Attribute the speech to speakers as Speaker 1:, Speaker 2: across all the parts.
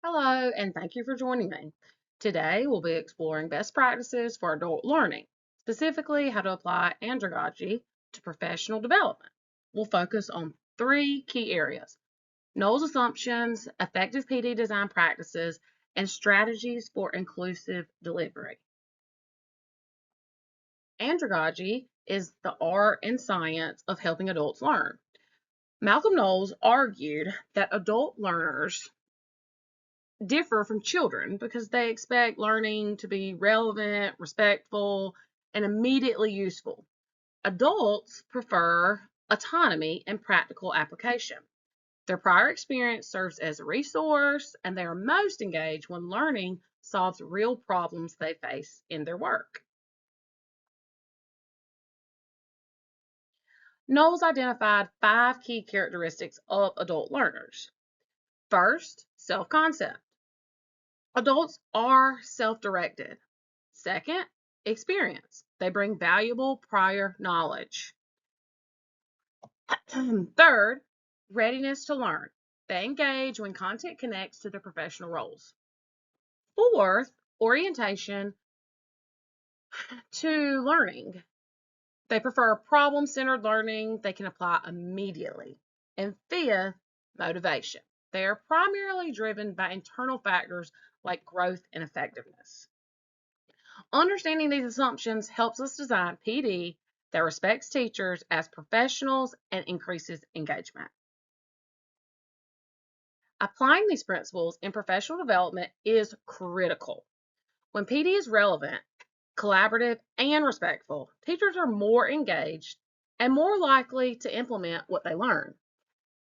Speaker 1: Hello, and thank you for joining me. Today, we'll be exploring best practices for adult learning, specifically how to apply andragogy to professional development. We'll focus on three key areas: Knowles assumptions, effective PD design practices, and strategies for inclusive delivery. Andragogy is the art and science of helping adults learn. Malcolm Knowles argued that adult learners differ from children because they expect learning to be relevant, respectful, and immediately useful. Adults prefer autonomy and practical application. Their prior experience serves as a resource, and they are most engaged when learning solves real problems they face in their work. Knowles identified 5 key characteristics of adult learners. First, self concept. Adults are self directed. Second, experience. They bring valuable prior knowledge. Third, readiness to learn. They engage when content connects to their professional roles. Fourth, orientation to learning. They prefer problem centered learning they can apply immediately. And fifth, motivation. They are primarily driven by internal factors like growth and effectiveness. Understanding these assumptions helps us design PD that respects teachers as professionals and increases engagement. Applying these principles in professional development is critical. When PD is relevant, collaborative, and respectful, teachers are more engaged and more likely to implement what they learn.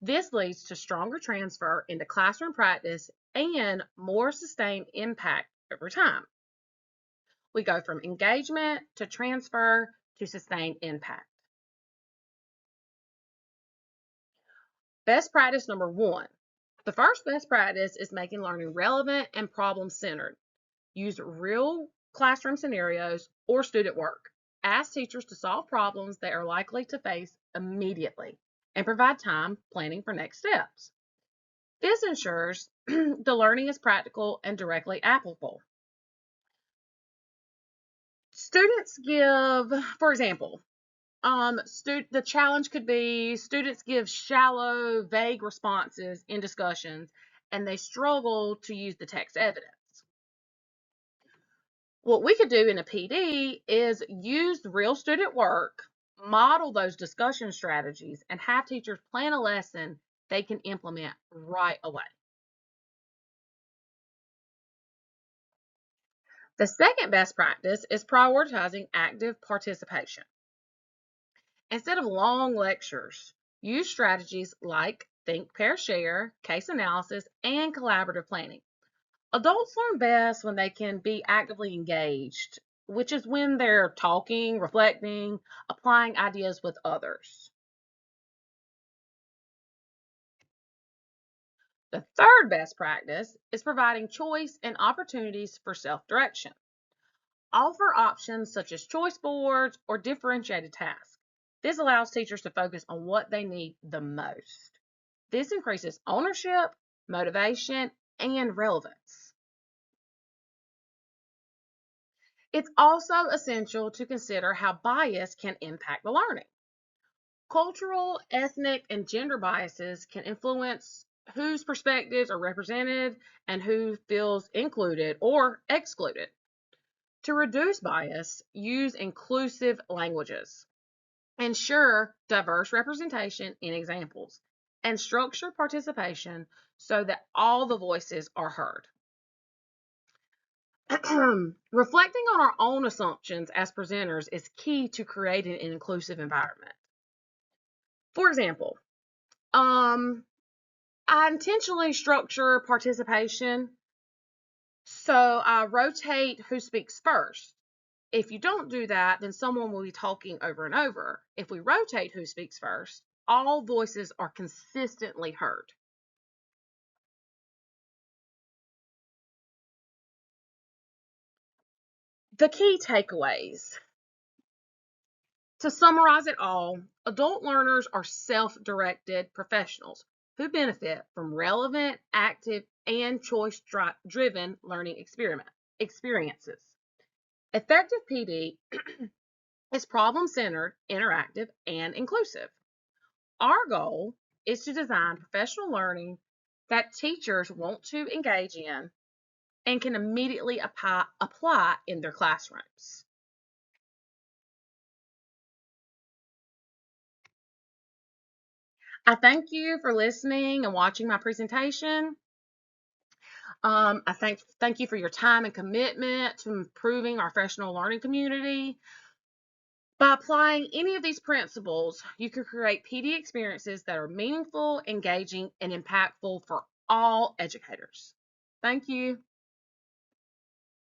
Speaker 1: This leads to stronger transfer into classroom practice and more sustained impact over time. We go from engagement to transfer to sustained impact. Best practice number 1. The first best practice is making learning relevant and problem-centered. Use real classroom scenarios or student work. Ask teachers to solve problems they are likely to face immediately and provide time planning for next steps. This ensures the learning is practical and directly applicable. Students give, for example, the challenge could be students give shallow, vague responses in discussions, and they struggle to use the text evidence. What we could do in a PD is use real student work, model those discussion strategies, and have teachers plan a lesson they can implement right away. The second best practice is prioritizing active participation. Instead of long lectures, use strategies like think, pair, share, case analysis, and collaborative planning. Adults learn best when they can be actively engaged, which is when they're talking, reflecting, applying ideas with others. The third best practice is providing choice and opportunities for self-direction. Offer options such as choice boards or differentiated tasks. This allows teachers to focus on what they need the most. This increases ownership, motivation, and relevance. It's also essential to consider how bias can impact the learning. Cultural, ethnic, and gender biases can influence whose perspectives are represented and who feels included or excluded. To reduce bias, use inclusive languages. Ensure diverse representation in examples, and structure participation so that all the voices are heard. Reflecting on our own assumptions as presenters is key to creating an inclusive environment. For example, I intentionally structure participation, so I rotate who speaks first. If you don't do that, then someone will be talking over and over. If we rotate who speaks first, all voices are consistently heard. The key takeaways. To summarize it all, adult learners are self-directed professionals who benefit from relevant, active and choice-driven learning experiences. Effective PD is problem-centered, interactive, and inclusive. Our goal is to design professional learning that teachers want to engage in and can immediately apply in their classrooms. I thank you for listening and watching my presentation. I thank you for your time and commitment to improving our professional learning community. By applying any of these principles, you can create PD experiences that are meaningful, engaging, and impactful for all educators. Thank you.